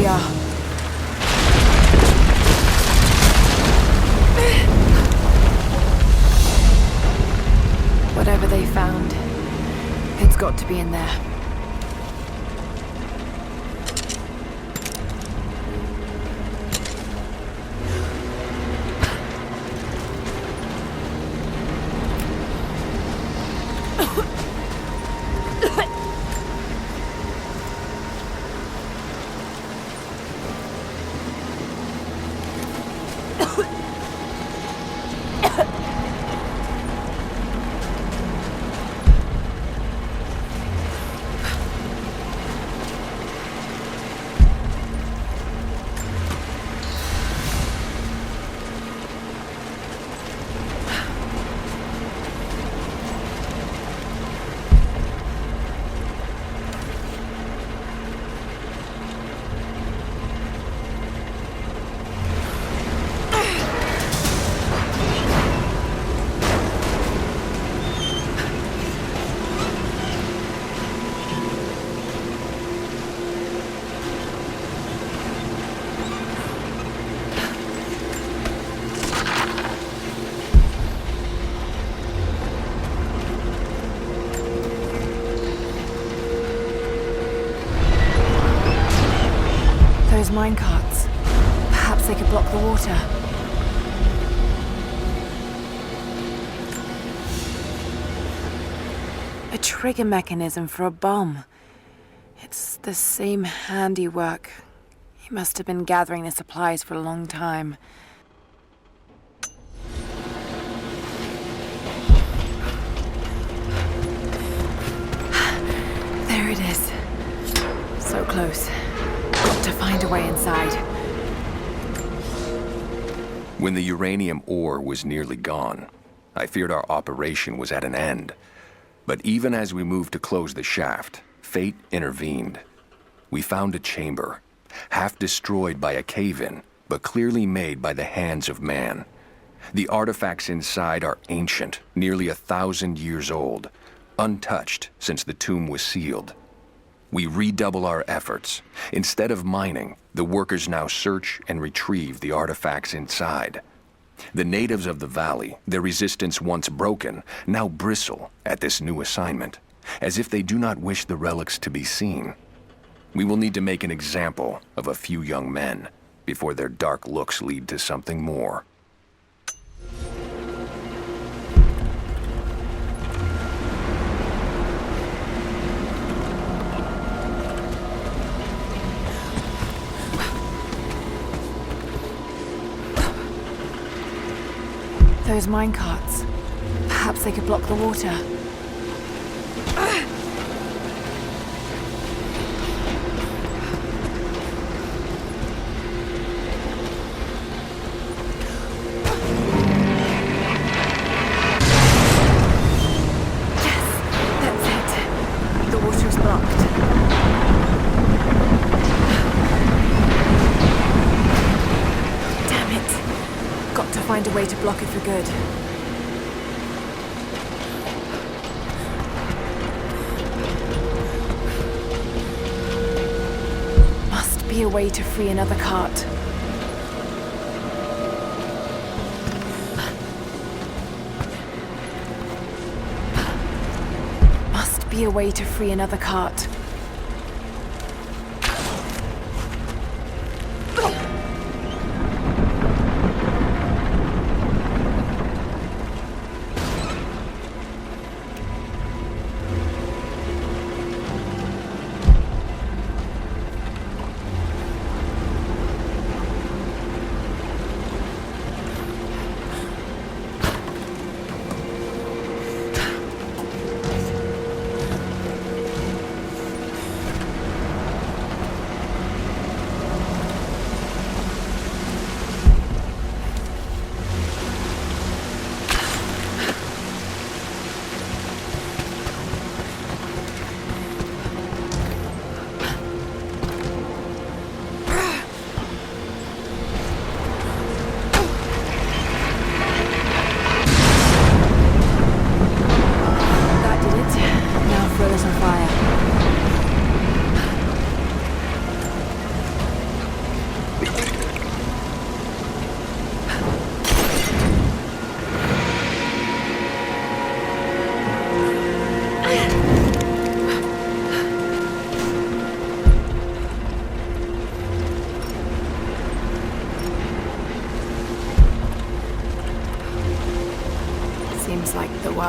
we are. Whatever they found, it's got to be in there. Those minecarts. Perhaps they could block the water. A trigger mechanism for a bomb. It's the same handiwork. He must have been gathering the supplies for a long time. There it is. So close. Got to find a way inside. When the uranium ore was nearly gone, I feared our operation was at an end. But even as we moved to close the shaft, fate intervened. We found a chamber, half destroyed by a cave-in, but clearly made by the hands of man. The artifacts inside are ancient, nearly 1,000 years old, untouched since the tomb was sealed. We redouble our efforts. Instead of mining, the workers now search and retrieve the artifacts inside. The natives of the valley, their resistance once broken, now bristle at this new assignment, as if they do not wish the relics to be seen. We will need to make an example of a few young men before their dark looks lead to something more. Those minecarts. Perhaps they could block the water. Yes, that's it. The water's blocked. Damn it. Got to find a way to block it for good. Must be a way to free another cart. Must be a way to free another cart.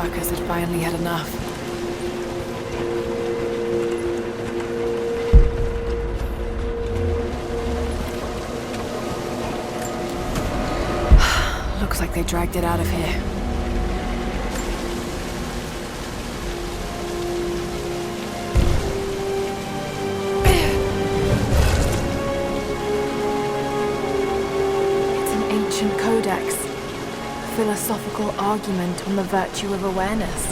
workers had finally had enough. Looks like they dragged it out of here. It's an ancient codex. Philosophical argument on the virtue of awareness.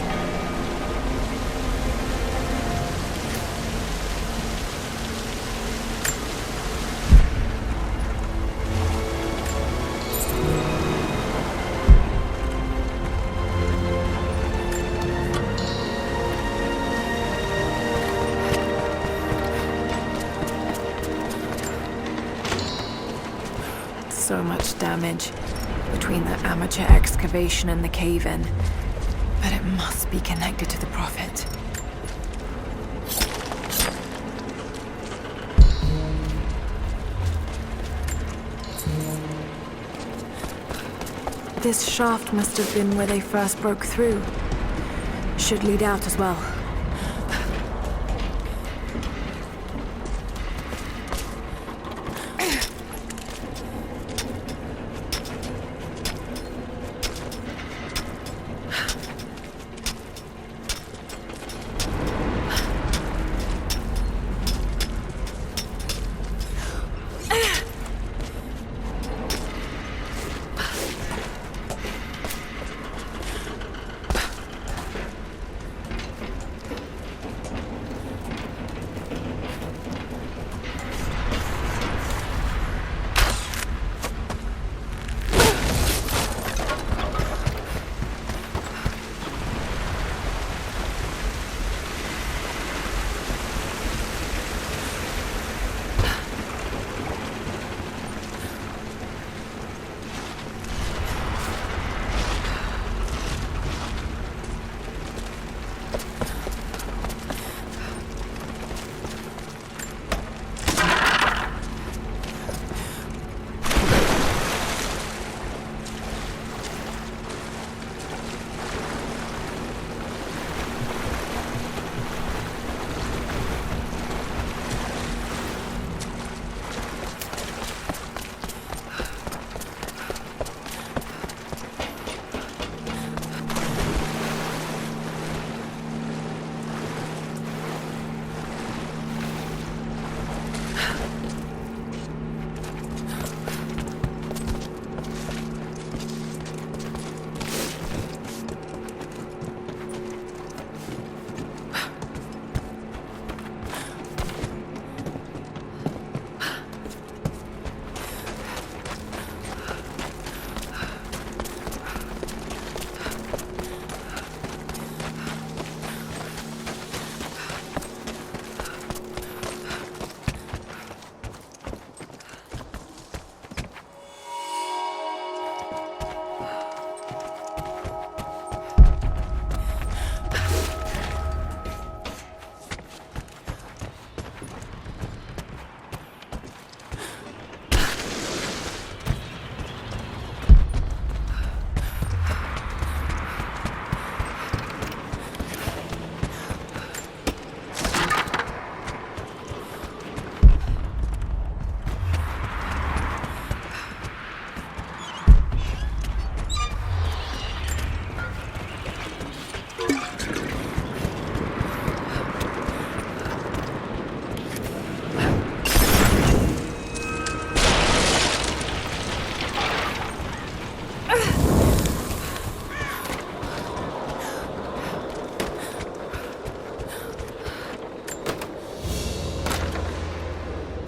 So much damage between the amateur excavation and the cave-in, but it must be connected to the Prophet. This shaft must have been where they first broke through. Should lead out as well.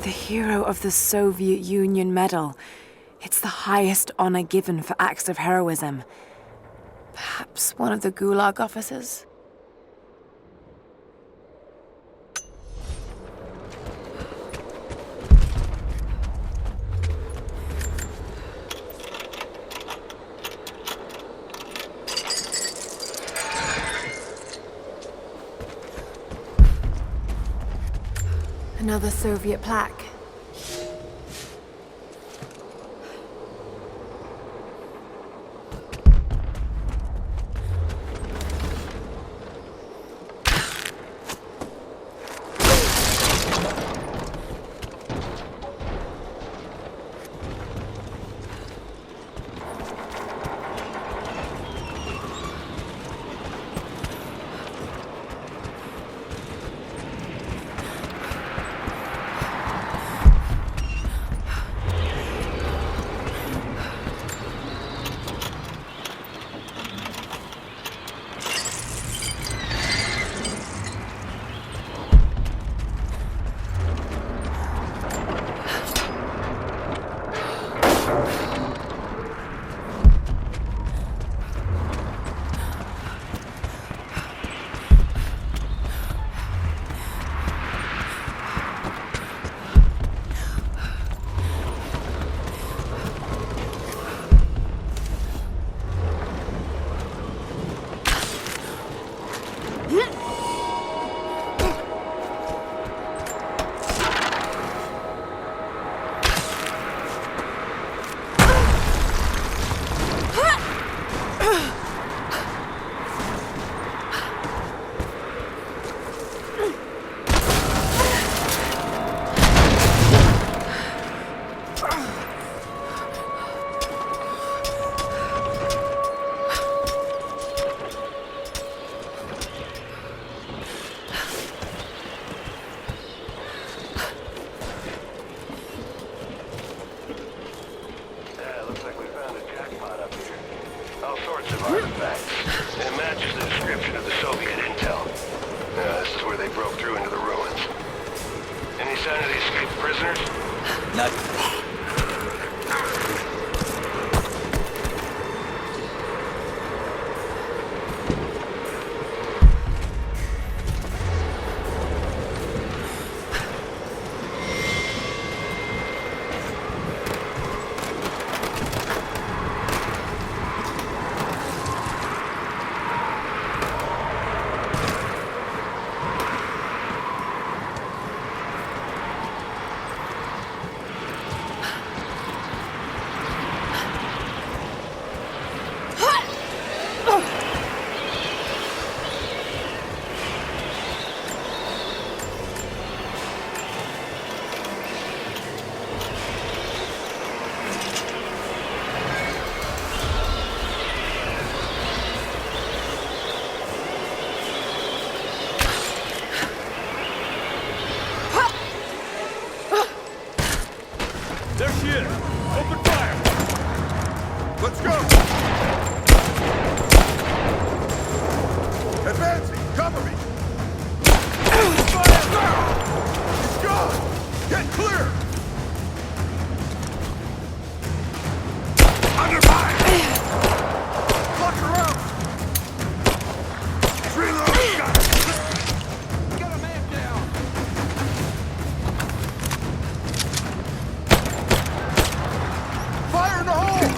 The Hero of the Soviet Union Medal. It's the highest honor given for acts of heroism. Perhaps one of the Gulag officers? Another Soviet plaque. safe prisoners? Not... There she is! Open fire! Let's go! Advancing! Cover me! Fire! He's gone! Get clear! Under fire! Lock her out! Reload! Got it! Get a man down! Fire in the hole!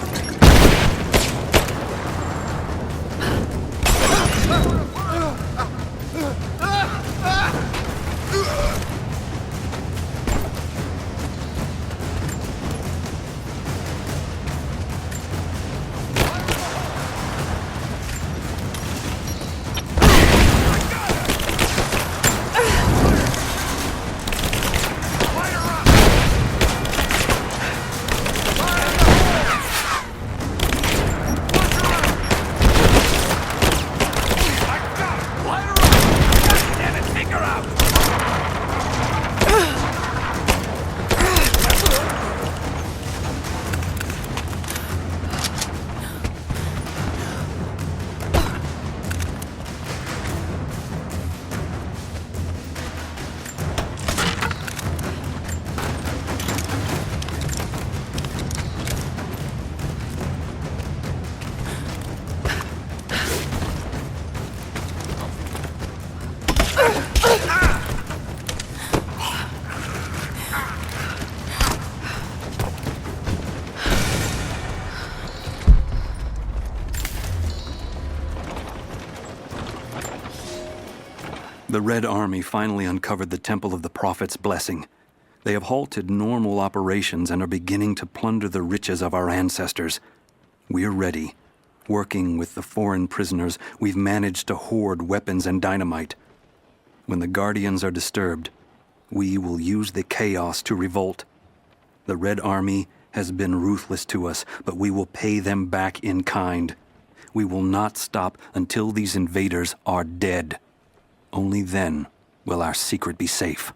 The Red Army finally uncovered the Temple of the Prophet's Blessing. They have halted normal operations and are beginning to plunder the riches of our ancestors. We're ready. Working with the foreign prisoners, we've managed to hoard weapons and dynamite. When the Guardians are disturbed, we will use the chaos to revolt. The Red Army has been ruthless to us, but we will pay them back in kind. We will not stop until these invaders are dead. Only then will our secret be safe.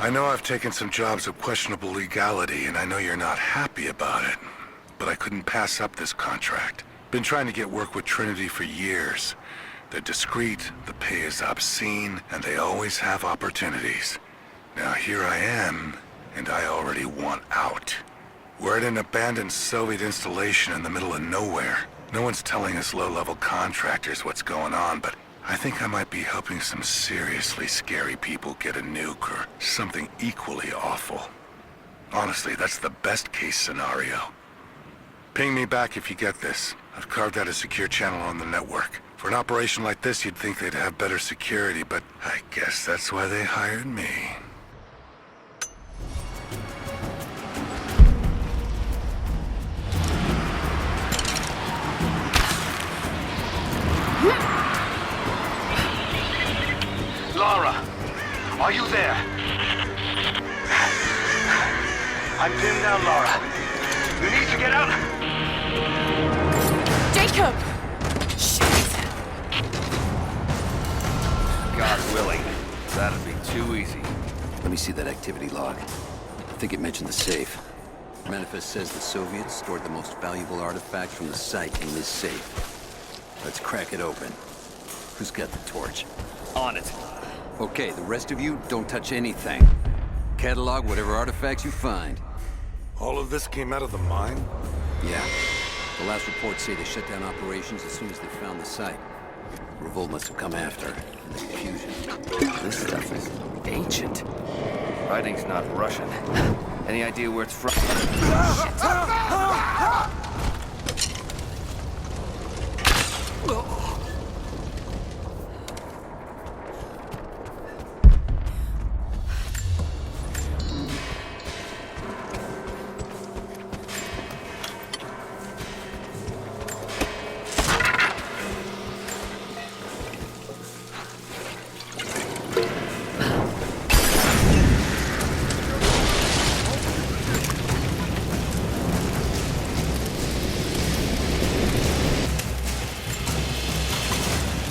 I know I've taken some jobs of questionable legality, and I know you're not happy about it. But I couldn't pass up this contract. Been trying to get work with Trinity for years. They're discreet, the pay is obscene, and they always have opportunities. Now here I am, and I already want out. We're at an abandoned Soviet installation in the middle of nowhere. No one's telling us low-level contractors what's going on, but I think I might be helping some seriously scary people get a nuke or something equally awful. Honestly, that's the best case scenario. Ping me back if you get this. I've carved out a secure channel on the network. For an operation like this, you'd think they'd have better security, but I guess that's why they hired me. Lara, are you there? I'm pinned down, Lara. You need to get out. Jacob! Shit! God willing, that'd be too easy. Let me see that activity log. I think it mentioned the safe. Manifest says the Soviets stored the most valuable artifact from the site in this safe. Let's crack it open. Who's got the torch? On it. Okay, the rest of you, don't touch anything. Catalog whatever artifacts you find. All of this came out of the mine? Yeah. The last reports say they shut down operations as soon as they found the site. Revolt must have come after, in the confusion. This stuff is ancient. Writing's not Russian. Any idea where it's from?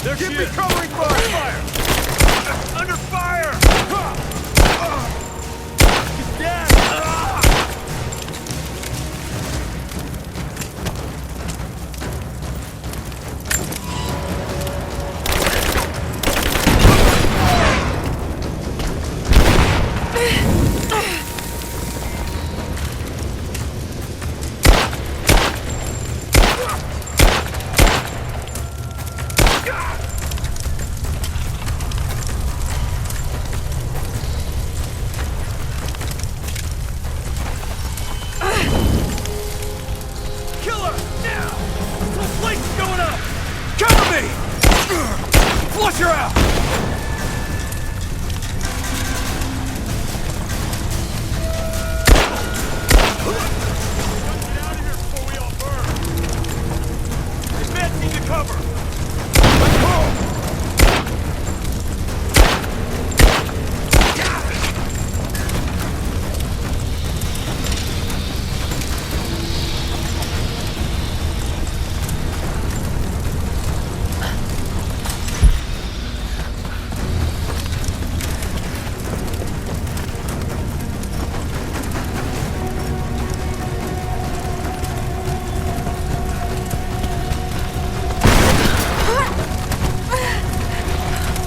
There she is! Covering fire! Under fire! He's dead! Flush her out! Get out of here before we all burn! Advancing to cover! Let's go!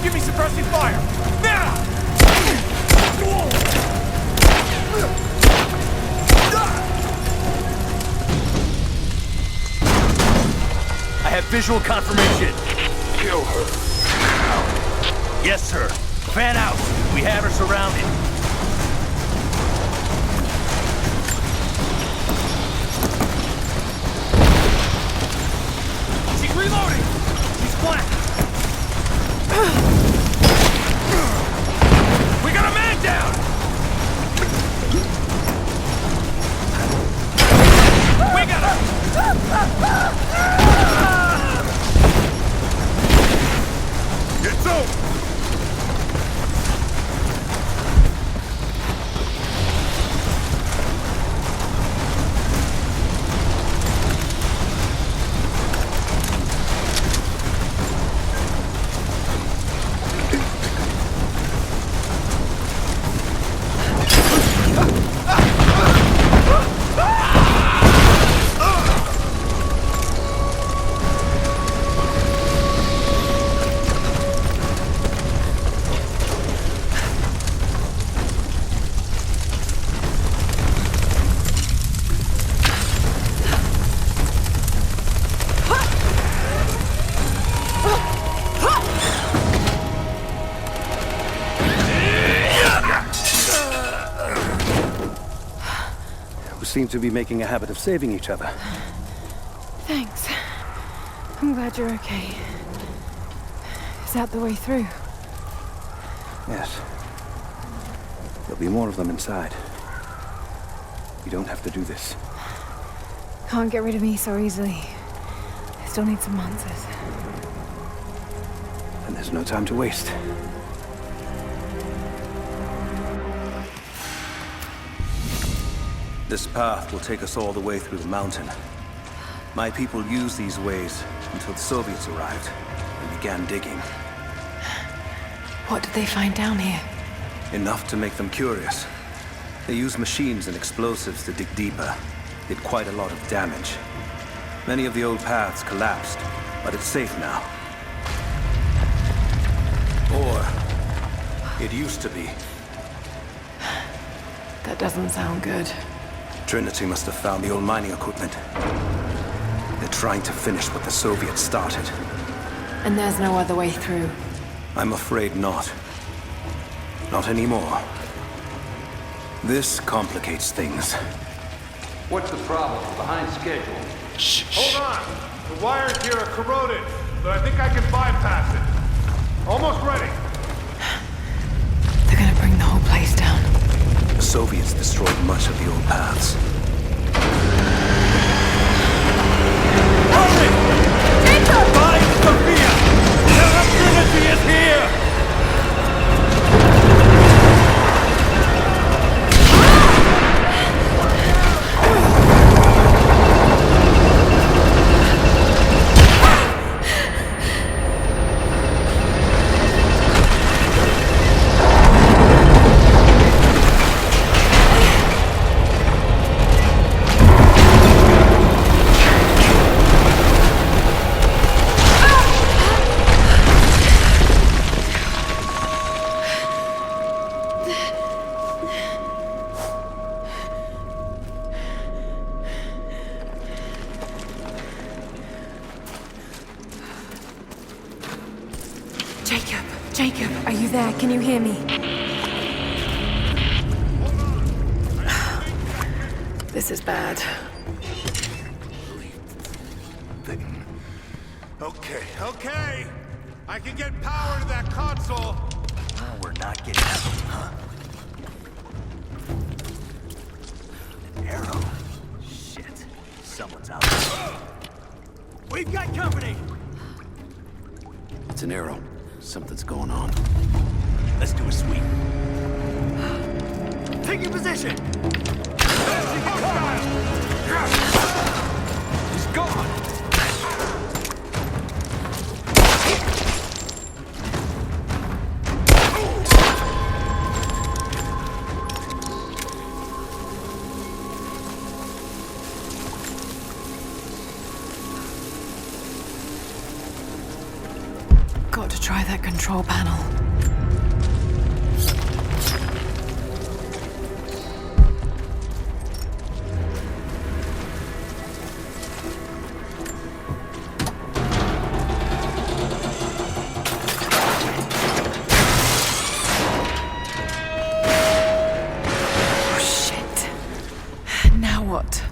Give me suppressing fire! Now! I have visual confirmation. Kill her. Yes, sir. Fan out. We have her surrounded. She's reloading! She's flanked! We got a man down! We got her! It's over! seem to be making a habit of saving each other. Thanks. I'm glad you're okay. Is that the way through? Yes. There'll be more of them inside. You don't have to do this. Can't get rid of me so easily. I still need some answers. And there's no time to waste. This path will take us all the way through the mountain. My people used these ways until the Soviets arrived and began digging. What did they find down here? Enough to make them curious. They used machines and explosives to dig deeper. Did quite a lot of damage. Many of the old paths collapsed, but it's safe now. Or it used to be. That doesn't sound good. Trinity must have found the old mining equipment. They're trying to finish what the Soviets started. And there's no other way through. I'm afraid not. Not anymore. This complicates things. What's the problem? Behind schedule. Hold on! The wires here are corroded, but I think I can bypass it. Almost ready. They're gonna bring the whole place down. The Soviets destroyed much of the old paths. Find Sophia! Terra Trinity is here! Jacob, are you there? Can you hear me? This is bad. Okay. I can get power to that console. Oh, we're not getting out of it, huh? An arrow. Shit. Someone's out there. We've got company! It's an arrow. Something's going on. Let's do a sweep. Take your position! He's gone! Got to try that control panel. Oh, shit. Now what?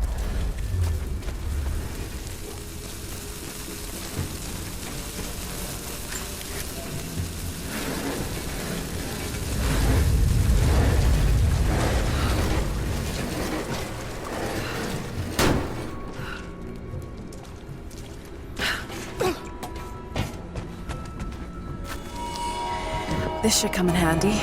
This should come in handy.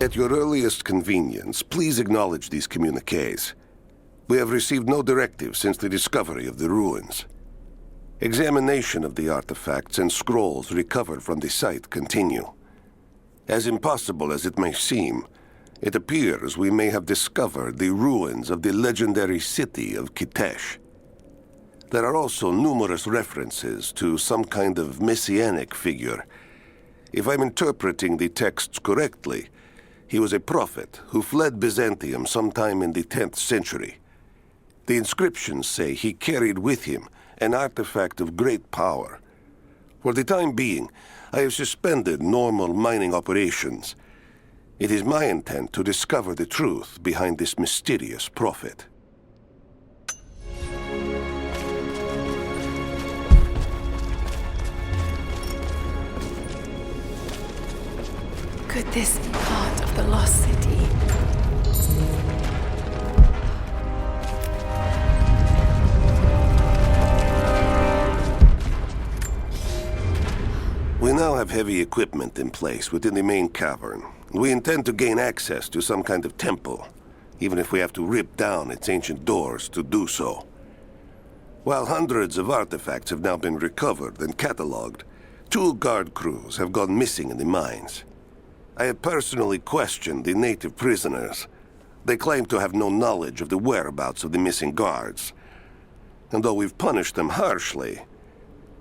At your earliest convenience, please acknowledge these communiques. We have received no directive since the discovery of the ruins. Examination of the artifacts and scrolls recovered from the site continue. As impossible as it may seem, it appears we may have discovered the ruins of the legendary city of Kitesh. There are also numerous references to some kind of messianic figure. If I'm interpreting the texts correctly, he was a prophet who fled Byzantium sometime in the 10th century. The inscriptions say he carried with him an artifact of great power. For the time being, I have suspended normal mining operations. It is my intent to discover the truth behind this mysterious prophet. Could this be part of the lost city? We now have heavy equipment in place within the main cavern. We intend to gain access to some kind of temple, even if we have to rip down its ancient doors to do so. While hundreds of artifacts have now been recovered and cataloged, 2 guard crews have gone missing in the mines. I have personally questioned the native prisoners. They claim to have no knowledge of the whereabouts of the missing guards. And though we've punished them harshly,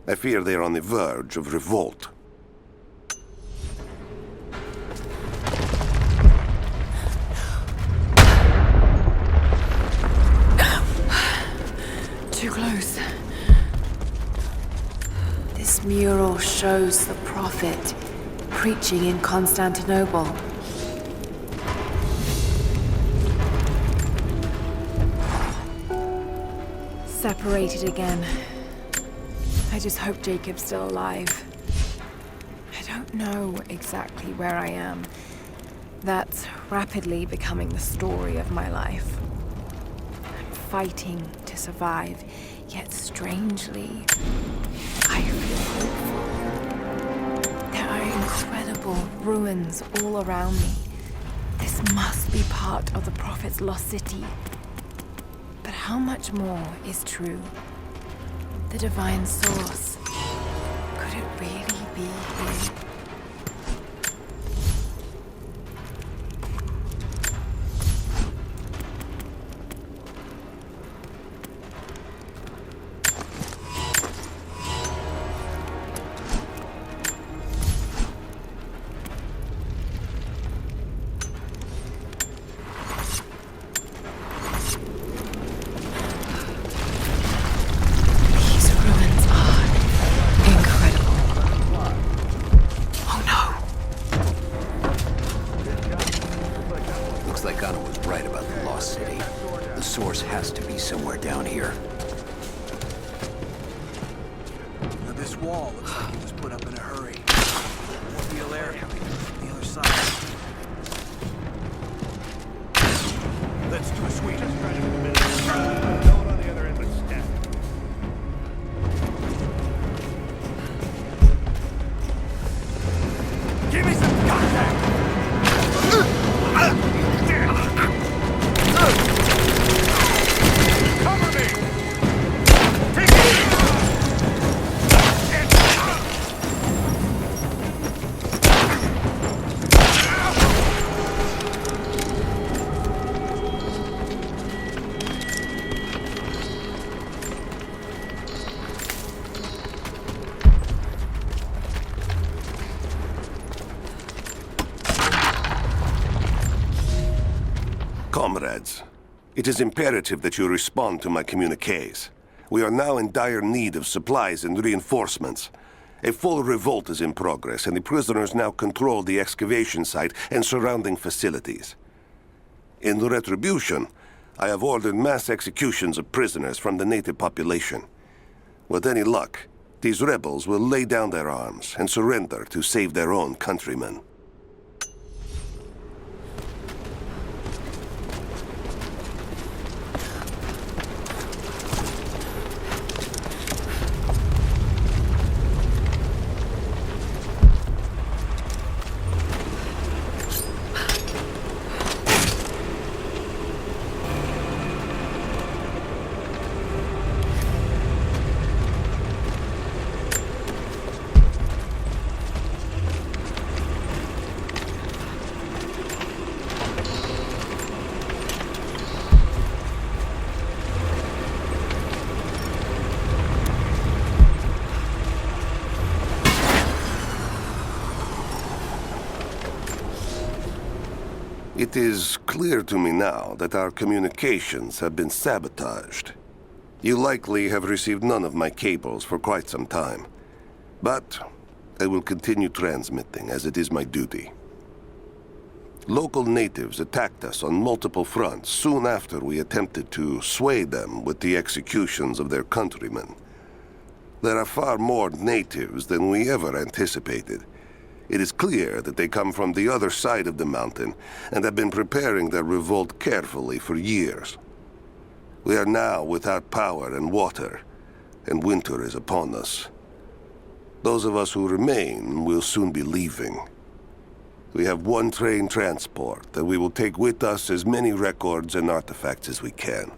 I fear they are on the verge of revolt. Too close. This mural shows the prophet preaching in Constantinople. Separated again. I just hope Jacob's still alive. I don't know exactly where I am. That's rapidly becoming the story of my life. I'm fighting to survive, yet strangely, I feel hopeful. There are incredible ruins all around me. This must be part of the Prophet's lost city. But how much more is true? The divine source. Could it really be here? Comrades, it is imperative that you respond to my communiques. We are now in dire need of supplies and reinforcements. A full revolt is in progress, and the prisoners now control the excavation site and surrounding facilities. In retribution, I have ordered mass executions of prisoners from the native population. With any luck, these rebels will lay down their arms and surrender to save their own countrymen. It is clear to me now that our communications have been sabotaged. You likely have received none of my cables for quite some time. But I will continue transmitting, as it is my duty. Local natives attacked us on multiple fronts soon after we attempted to sway them with the executions of their countrymen. There are far more natives than we ever anticipated. It is clear that they come from the other side of the mountain and have been preparing their revolt carefully for years. We are now without power and water, and winter is upon us. Those of us who remain will soon be leaving. We have one train transport that we will take with us as many records and artifacts as we can.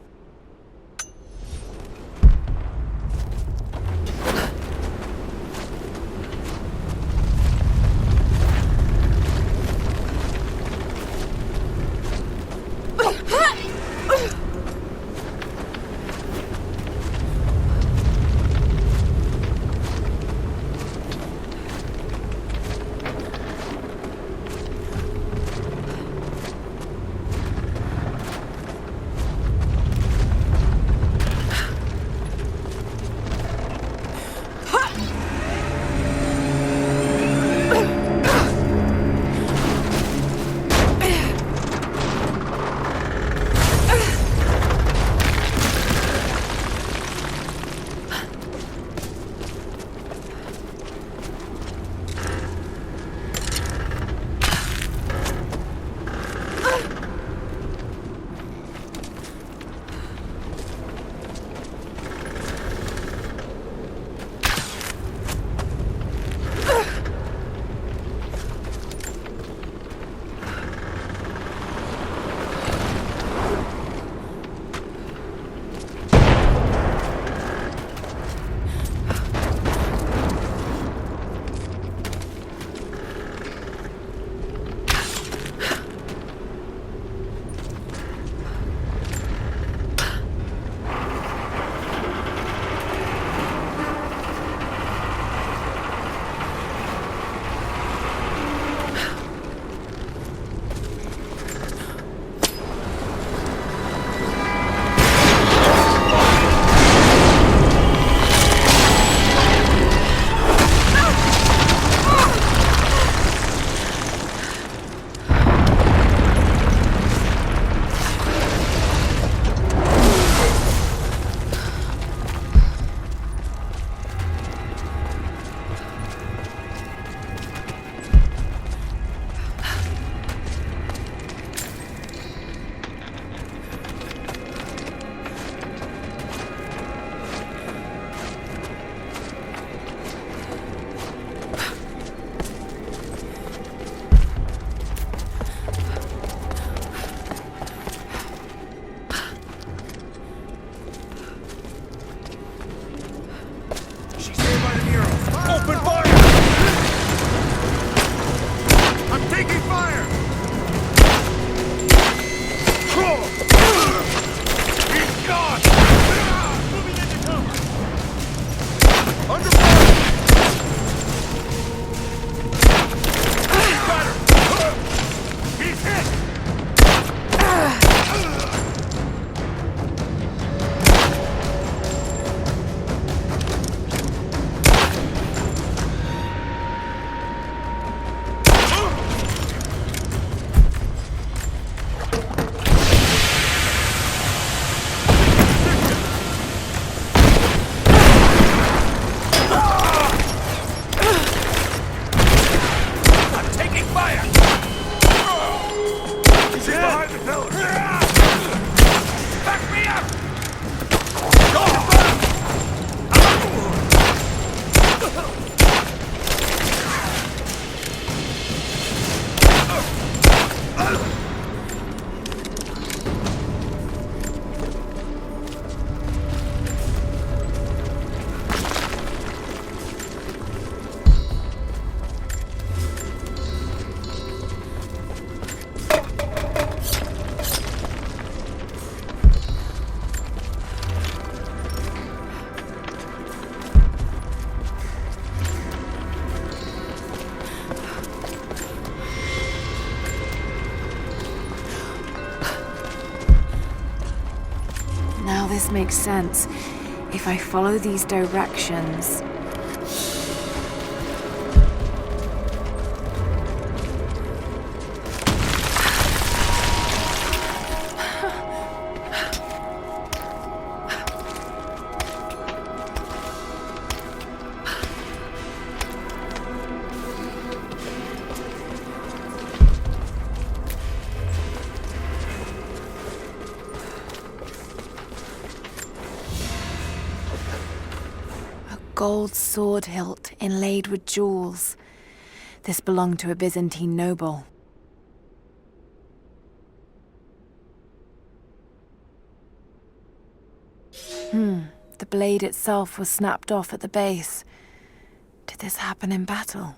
this makes sense. If I follow these directions... Gold sword hilt inlaid with jewels. This belonged to a Byzantine noble. The blade itself was snapped off at the base. Did this happen in battle?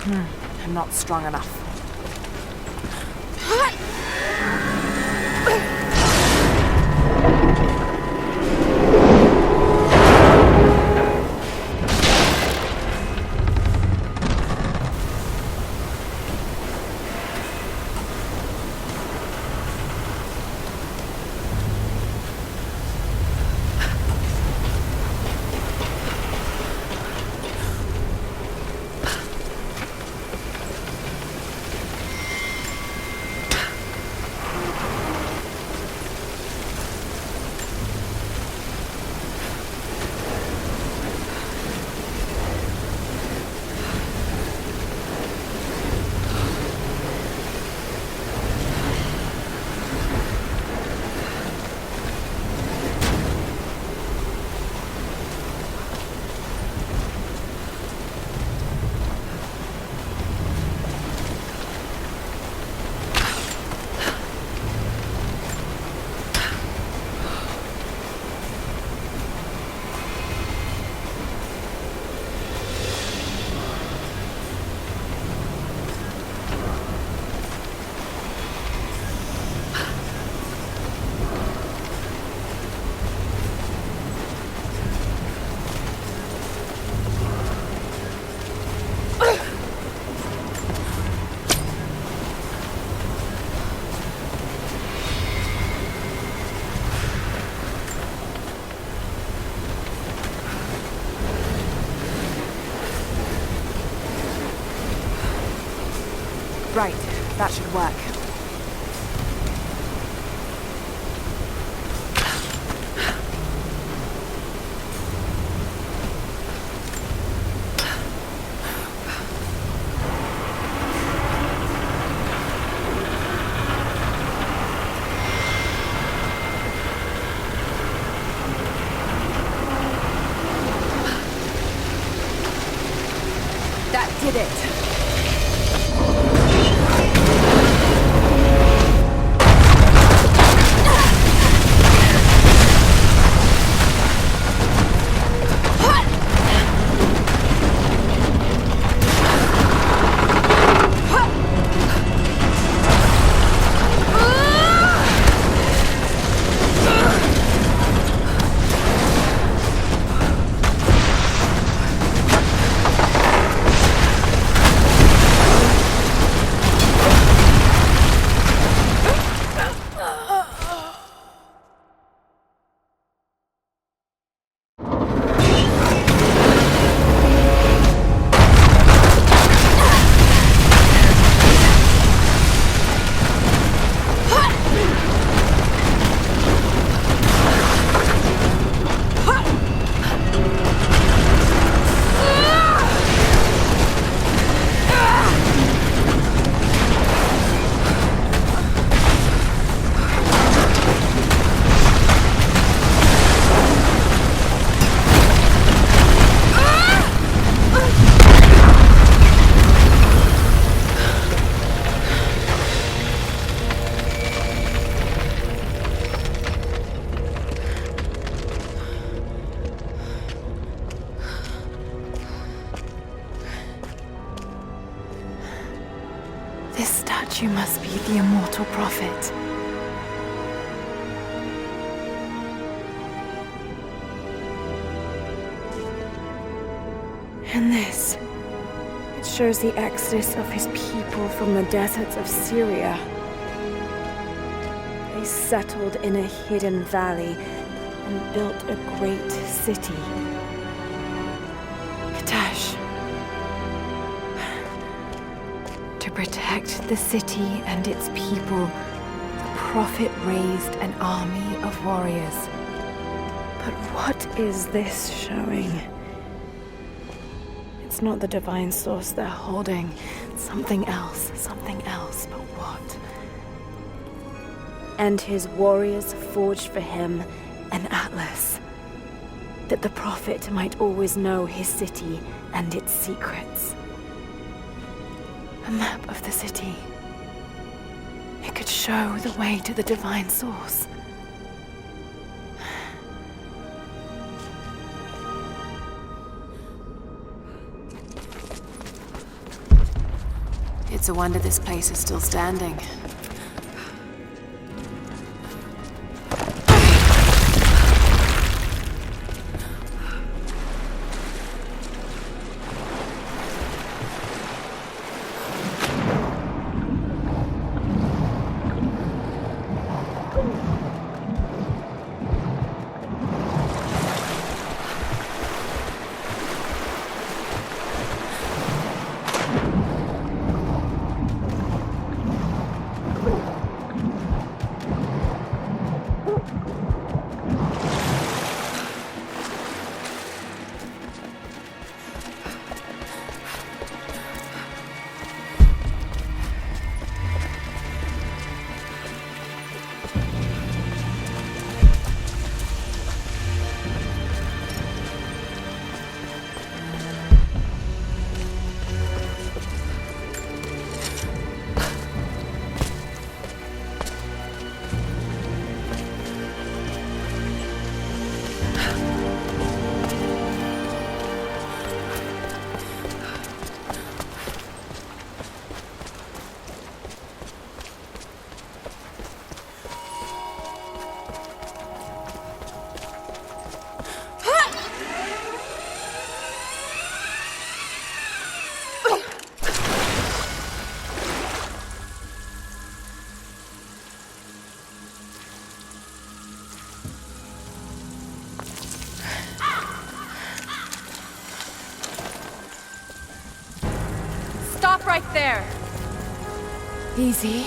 I'm not strong enough. Right, that should work. That did it. This statue must be the immortal prophet. And this, it shows the exodus of his people from the deserts of Syria. They settled in a hidden valley and built a great city. Katash. To protect the city and its people, the prophet raised an army of warriors. But what is this showing? It's not the divine source they're holding. Something else, but what? And his warriors forged for him an atlas, that the prophet might always know his city and its secrets. A map of the city. It could show the way to the divine source. It's a wonder this place is still standing. Stop right there! Easy.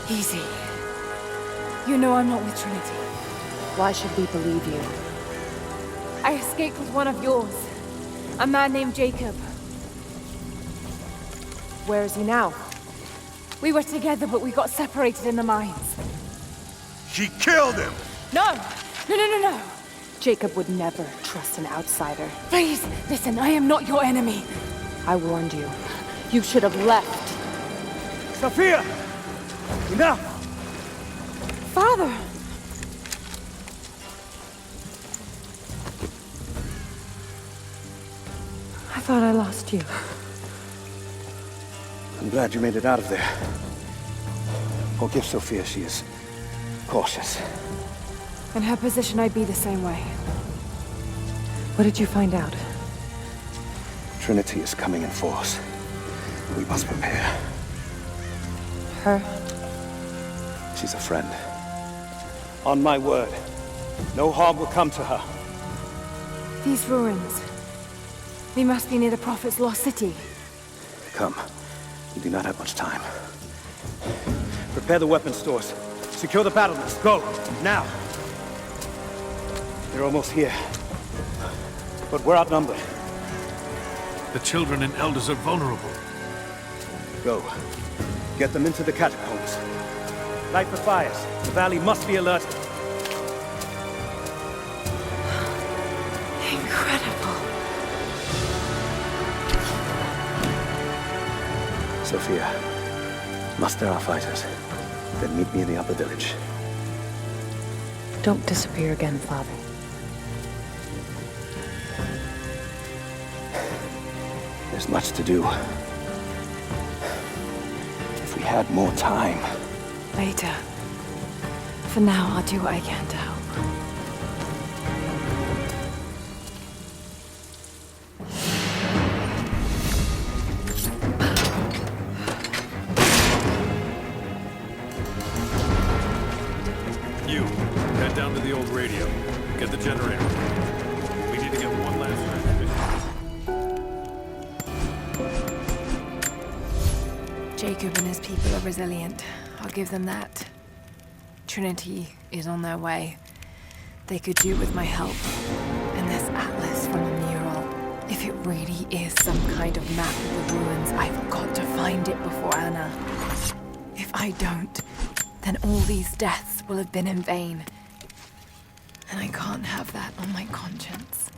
Easy. You know I'm not with Trinity. Why should we believe you? I escaped with one of yours. A man named Jacob. Where is he now? We were together, but we got separated in the mines. She killed him! No! No! Jacob would never trust an outsider. Please, listen, I am not your enemy. I warned you. You should have left. Sophia! Enough! Father! I thought I lost you. I'm glad you made it out of there. Forgive Sophia, she is cautious. In her position, I'd be the same way. What did you find out? Trinity is coming in force. We must prepare. Her? She's a friend. On my word, no harm will come to her. These ruins. They must be near the Prophet's lost city. Come. We do not have much time. Prepare the weapon stores. Secure the battlements. Go! Now! They're almost here. But we're outnumbered. The children and elders are vulnerable. Go. Get them into the catacombs. Light the fires. The valley must be alerted. Incredible. Sophia, muster our fighters. Then meet me in the upper village. Don't disappear again, Father. There's much to do. If we had more time. Later. For now, I'll do what I can to help. You, head down to the old radio. Get the generator. We need to get one last transmission. Jacob and his people are resilient. I'll give them that. Trinity is on their way. They could do with my help. And this atlas from the mural. If it really is some kind of map of the ruins, I've got to find it before Anna. If I don't, then all these deaths will have been in vain. And I can't have that on my conscience.